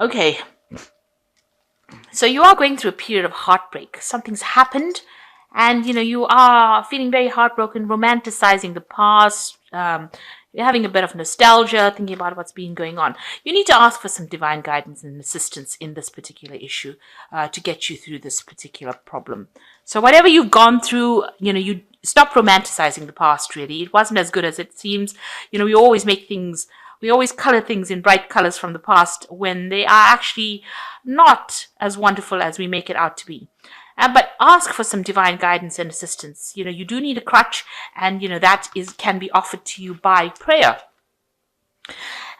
Okay, so you are going through a period of heartbreak. Something's happened, and you are feeling very heartbroken, romanticizing the past. You're having a bit of nostalgia, thinking about what's been going on. You need to ask for some divine guidance and assistance in this particular issue to get you through this particular problem. So whatever you've gone through, you stop romanticizing the past. Really, it wasn't as good as it seems. We always color things in bright colors from the past when they are actually not as wonderful as we make it out to be. But ask for some divine guidance and assistance. You do need a crutch, and that can be offered to you by prayer.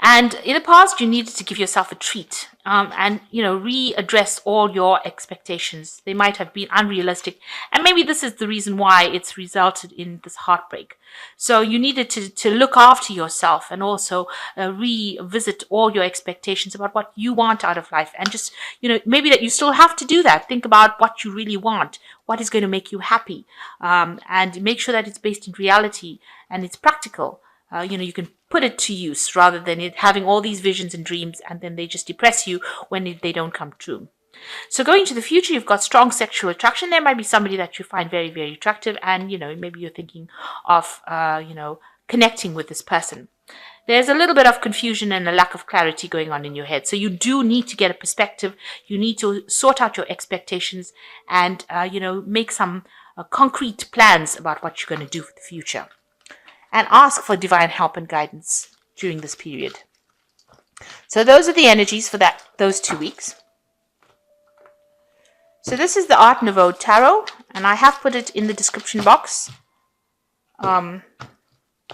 And in the past, you needed to give yourself a treat, and readdress all your expectations. They might have been unrealistic, and maybe this is the reason why it's resulted in this heartbreak. So you needed to look after yourself and also revisit all your expectations about what you want out of life, and just maybe that you still have to do that. Think about what you really want, what is going to make you happy, and make sure that it's based in reality and it's practical. You can put it to use rather than it having all these visions and dreams and then they just depress you when they don't come true. So going to the future, you've got strong sexual attraction. There might be somebody that you find very, very attractive, and maybe you're thinking of connecting with this person. There's a little bit of confusion and a lack of clarity going on in your head. So you do need to get a perspective. You need to sort out your expectations and make some concrete plans about what you're going to do for the future. And ask for divine help and guidance during this period. So those are the energies for those 2 weeks. So this is the Art Nouveau Tarot, and I have put it in the description box. It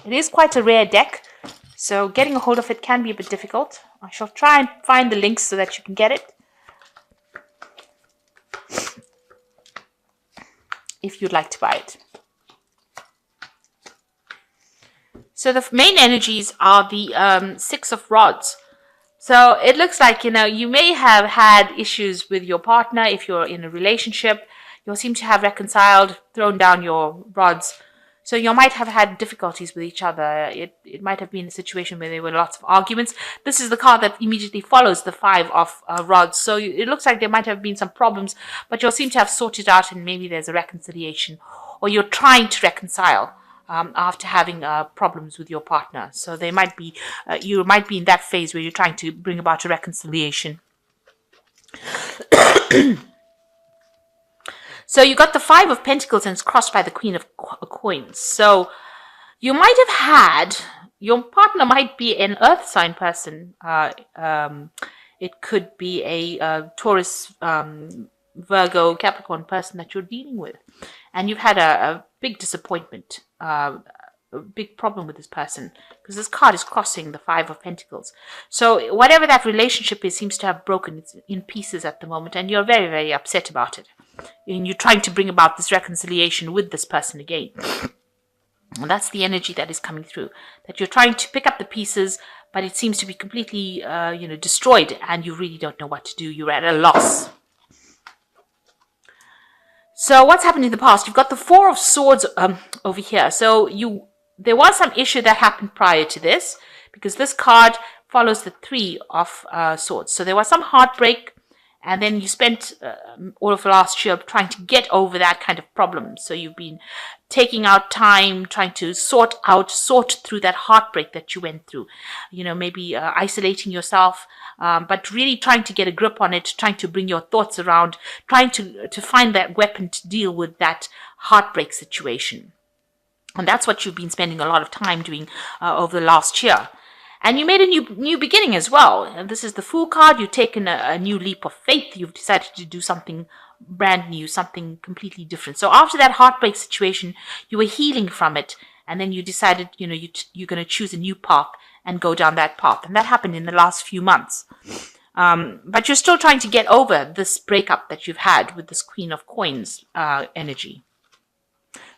is quite a rare deck, so getting a hold of it can be a bit difficult. I shall try and find the links so that you can get it, if you'd like to buy it. So the main energies are the Six of Rods. So it looks like, you may have had issues with your partner. If you're in a relationship, you'll seem to have reconciled, thrown down your rods. So you might have had difficulties with each other. It might have been a situation where there were lots of arguments. This is the card that immediately follows the Five of Rods. So it looks like there might have been some problems, but you'll seem to have sorted out and maybe there's a reconciliation, or you're trying to reconcile. After having problems with your partner. So you might be in that phase where you're trying to bring about a reconciliation. So you got the Five of Pentacles and it's crossed by the Queen of Coins. So you might have had, your partner might be an earth sign person. It could be a Taurus, Virgo, Capricorn person that you're dealing with. And you've had a big disappointment, a big problem with this person, because this card is crossing the Five of Pentacles. So whatever that relationship is seems to have broken. It's in pieces at the moment, and you're very, very upset about it. And you're trying to bring about this reconciliation with this person again. And that's the energy that is coming through, that you're trying to pick up the pieces, but it seems to be completely destroyed, and you really don't know what to do. You're at a loss. So what's happened in the past? You've got the Four of Swords over here. So there was some issue that happened prior to this, because this card follows the Three of Swords. So there was some heartbreak, and then you spent all of last year trying to get over that kind of problem. So you've been taking out time, trying to sort through that heartbreak that you went through. Maybe isolating yourself, but really trying to get a grip on it, trying to bring your thoughts around, trying to find that weapon to deal with that heartbreak situation. And that's what you've been spending a lot of time doing over the last year. And you made a new beginning as well. And this is the Fool card. You've taken a new leap of faith. You've decided to do something brand new, something completely different. So after that heartbreak situation, you were healing from it. And then you decided, you're going to choose a new path and go down that path. And that happened in the last few months. But you're still trying to get over this breakup that you've had with this Queen of Coins energy.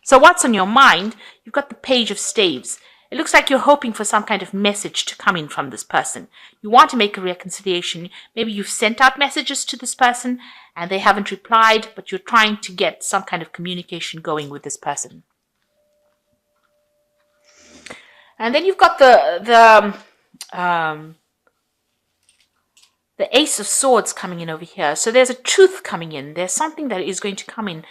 So what's on your mind? You've got the Page of Staves. It looks like you're hoping for some kind of message to come in from this person. You want to make a reconciliation. Maybe you've sent out messages to this person and they haven't replied, but you're trying to get some kind of communication going with this person. And then you've got the the Ace of Swords coming in over here. So there's a truth coming in. There's something that is going to come in.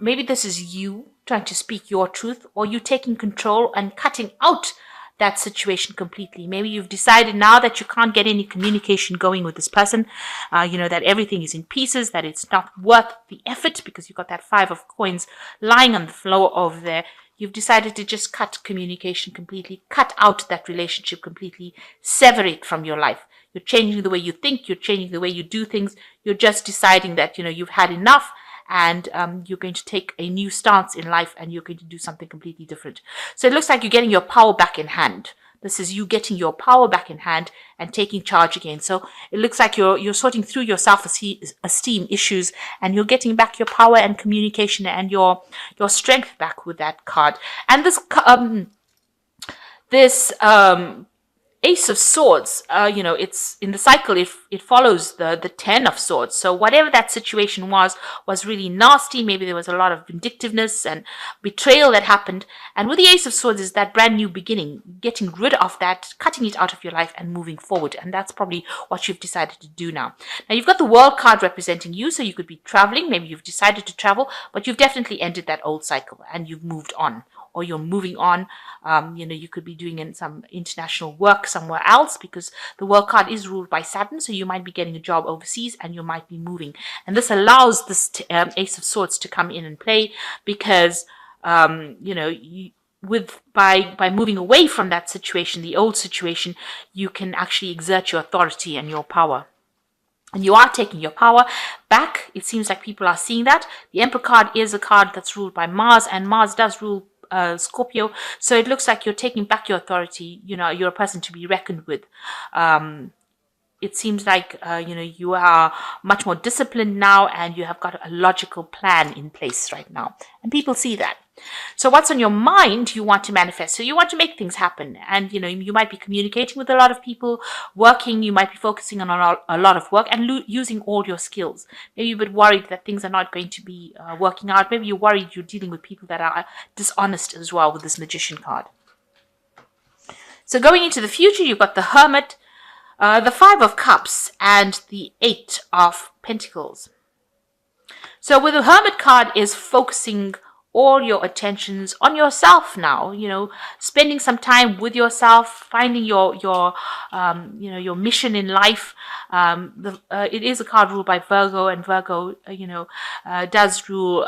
Maybe this is you trying to speak your truth, or you taking control and cutting out that situation completely. Maybe you've decided now that you can't get any communication going with this person, that everything is in pieces, that it's not worth the effort because you've got that 5 of coins lying on the floor over there. You've decided to just cut communication completely, cut out that relationship completely, sever it from your life. You're changing the way you think, you're changing the way you do things. You're just deciding that, you've had enough, and you're going to take a new stance in life, and you're going to do something completely different. So it looks like you're getting your power back in hand. This is you getting your power back in hand and taking charge again. So it looks like you're sorting through your self-esteem issues, and you're getting back your power and communication and your strength back with that card. And this Ace of Swords, it's in the cycle. It follows the 10 of Swords. So whatever that situation was really nasty. Maybe there was a lot of vindictiveness and betrayal that happened. And with the Ace of Swords is that brand new beginning, getting rid of that, cutting it out of your life and moving forward. And that's probably what you've decided to do now. Now you've got the World card representing you. So you could be traveling. Maybe you've decided to travel, but you've definitely ended that old cycle and you've moved on, or you're moving on. You could be doing some international work somewhere else, because the World card is ruled by Saturn. So you might be getting a job overseas and you might be moving. And this allows this Ace of Swords to come in and play, because, by moving away from that situation, the old situation, you can actually exert your authority and your power. And you are taking your power back. It seems like people are seeing that. The Emperor card is a card that's ruled by Mars, and Mars does rule Scorpio. So it looks like you're taking back your authority. You're a person to be reckoned with. It seems like, you are much more disciplined now, and you have got a logical plan in place right now. And people see that. So what's on your mind, you want to manifest. So you want to make things happen. And, you might be communicating with a lot of people, working. You might be focusing on a lot of work and using all your skills. Maybe you're a bit worried that things are not going to be working out. Maybe you're worried you're dealing with people that are dishonest as well with this Magician card. So going into the future, you've got the Hermit, the 5 of Cups, and the 8 of Pentacles. So with the Hermit card is focusing all your attentions on yourself now, spending some time with yourself, finding your mission in life. It is a card ruled by Virgo, and Virgo, does rule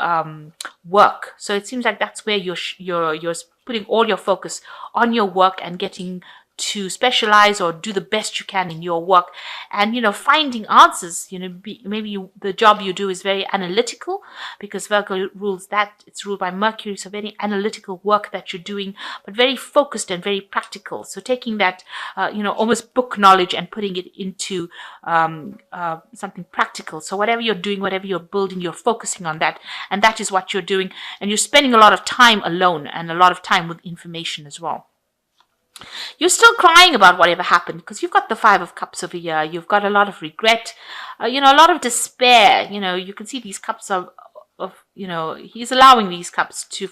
work. So it seems like that's where you're putting all your focus on your work and getting to specialize or do the best you can in your work, and finding answers. Maybe the job you do is very analytical, because Virgo rules that. It's ruled by Mercury, so very analytical work that you're doing, but very focused and very practical. So taking that almost book knowledge and putting it into something practical. So whatever you're doing, whatever you're building, you're focusing on that, and that is what you're doing. And you're spending a lot of time alone and a lot of time with information as well. You're still crying about whatever happened, because you've got the 5 of Cups over here. You've got a lot of regret, a lot of despair. You can see these cups of he's allowing these cups to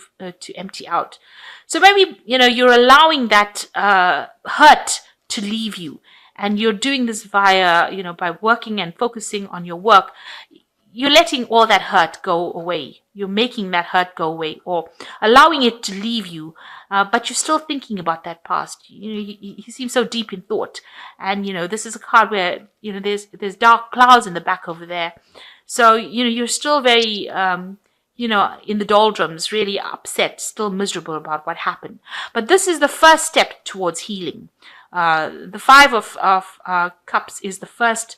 empty out. So maybe, you're allowing that hurt to leave you, and you're doing this via, by working and focusing on your work. You're letting all that hurt go away. You're making that hurt go away, or allowing it to leave you. But you're still thinking about that past. You seem so deep in thought. And, this is a card where, there's dark clouds in the back over there. So, you're still very, in the doldrums, really upset, still miserable about what happened. But this is the first step towards healing. The 5 of Cups is the first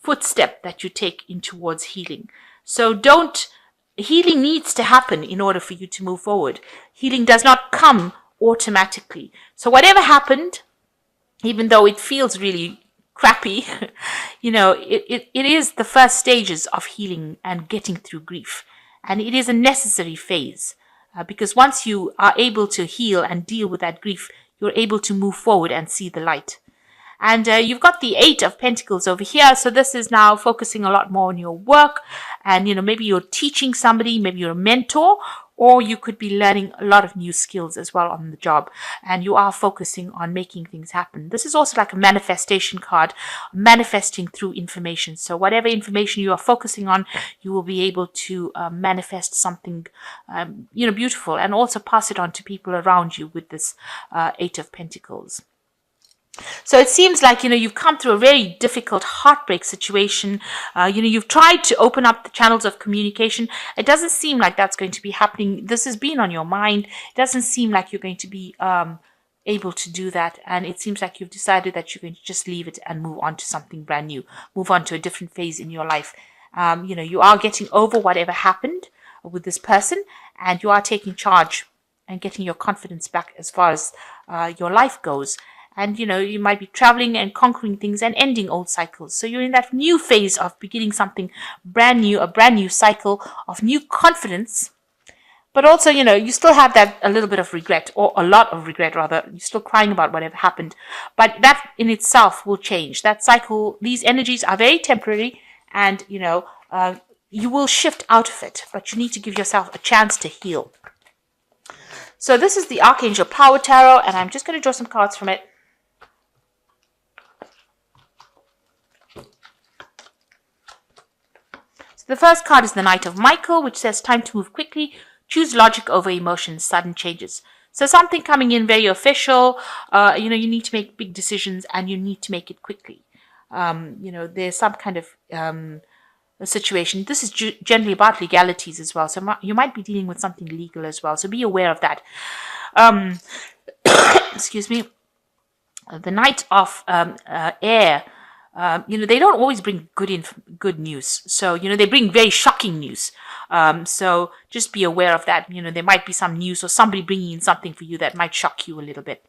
footstep that you take in towards healing. So healing needs to happen in order for you to move forward. Healing does not come automatically. So whatever happened, even though it feels really crappy, it is the first stages of healing and getting through grief. And it is a necessary phase, because once you are able to heal and deal with that grief, you're able to move forward and see the light. And you've got the 8 of Pentacles over here. So this is now focusing a lot more on your work. And, maybe you're teaching somebody, maybe you're a mentor, or you could be learning a lot of new skills as well on the job, and you are focusing on making things happen. This is also like a manifestation card, manifesting through information. So whatever information you are focusing on, you will be able to manifest something beautiful, and also pass it on to people around you with this Eight of Pentacles. So it seems like, you've come through a very difficult heartbreak situation. You've tried to open up the channels of communication. It doesn't seem like that's going to be happening. This has been on your mind. It doesn't seem like you're going to be able to do that. And it seems like you've decided that you're going to just leave it and move on to something brand new, move on to a different phase in your life. You are getting over whatever happened with this person, and you are taking charge and getting your confidence back as far as your life goes. And, you might be traveling and conquering things and ending old cycles. So you're in that new phase of beginning something brand new, a brand new cycle of new confidence. But also, you still have that a little bit of regret, or a lot of regret rather. You're still crying about whatever happened. But that in itself will change. That cycle, these energies are very temporary, and, you will shift out of it. But you need to give yourself a chance to heal. So this is the Archangel Power Tarot, and I'm just going to draw some cards from it. The first card is the Knight of Michael, which says time to move quickly, choose logic over emotions, sudden changes. So something coming in very official, you need to make big decisions, and you need to make it quickly. There's some kind of a situation. This is generally about legalities as well. So you might be dealing with something legal as well. So be aware of that. Excuse me. The Knight of Air. They don't always bring good news. So, they bring very shocking news. So just be aware of that. There might be some news or somebody bringing in something for you that might shock you a little bit.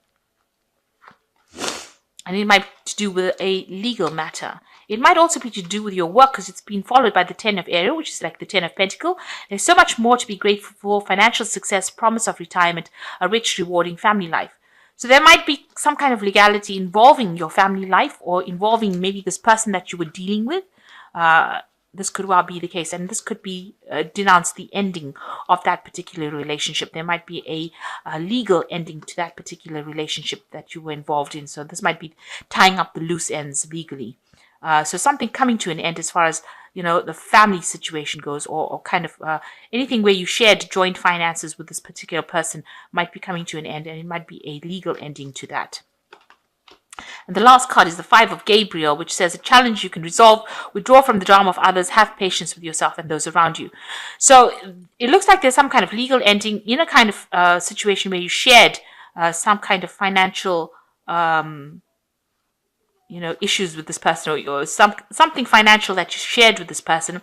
And it might be to do with a legal matter. It might also be to do with your work, because it's been followed by the Ten of Air, which is like the Ten of Pentacle. There's so much more to be grateful for: financial success, promise of retirement, a rich, rewarding family life. So there might be some kind of legality involving your family life, or involving maybe this person that you were dealing with. This could well be the case, and this could be denounce the ending of that particular relationship. There might be a legal ending to that particular relationship that you were involved in. So this might be tying up the loose ends legally. So something coming to an end as far as, the family situation goes, or kind of anything where you shared joint finances with this particular person might be coming to an end, and it might be a legal ending to that. And the last card is the Five of Gabriel, which says a challenge you can resolve, withdraw from the drama of others, have patience with yourself and those around you. So it looks like there's some kind of legal ending in a kind of situation where you shared some kind of financial issues with this person, or something financial that you shared with this person,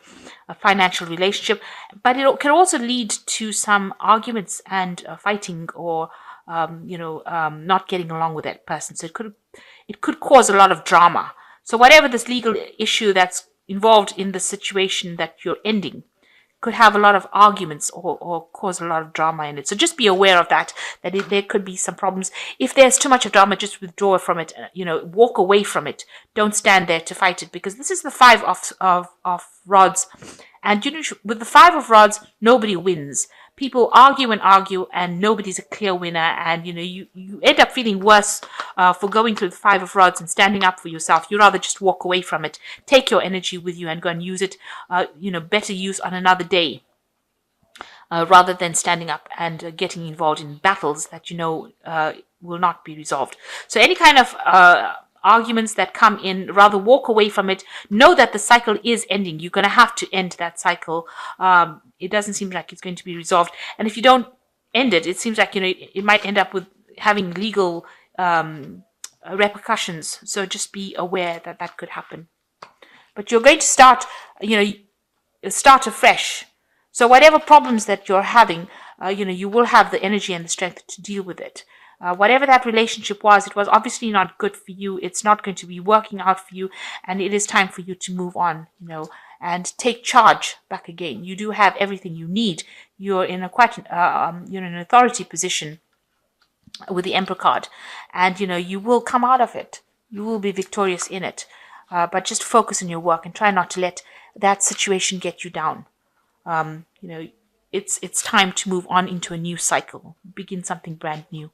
a financial relationship. But it can also lead to some arguments and fighting, or not getting along with that person. So it could cause a lot of drama. So whatever this legal issue that's involved in the situation that you're ending could have a lot of arguments, or cause a lot of drama in it. So just be aware of that there could be some problems. If there's too much of drama, just withdraw from it, walk away from it. Don't stand there to fight it, because this is the Five of Rods. And with the Five of Rods, nobody wins. People argue and nobody's a clear winner. And, you end up feeling worse for going through the Five of Rods and standing up for yourself. You rather just walk away from it. Take your energy with you and go and use it, better use on another day. Rather than standing up and getting involved in battles that will not be resolved. So any kind of arguments that come in, rather walk away from it. Know that the cycle is ending. You're going to have to end that cycle. It doesn't seem like it's going to be resolved. And if you don't end it, it seems like, it might end up with having legal repercussions. So just be aware that could happen. But you're going to start afresh. So whatever problems that you're having, you will have the energy and the strength to deal with it. Whatever that relationship was, it was obviously not good for you. It's not going to be working out for you, and it is time for you to move on, and take charge back again. You do have everything you need. You're in an authority position with the Emperor card, and you will come out of it. You will be victorious in it. But just focus on your work and try not to let that situation get you down. it's time to move on into a new cycle, begin something brand new.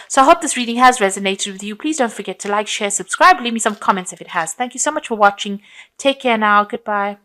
So I hope this reading has resonated with you. Please don't forget to like, share, subscribe, leave me some comments if it has. Thank you so much for watching. Take care now. Goodbye.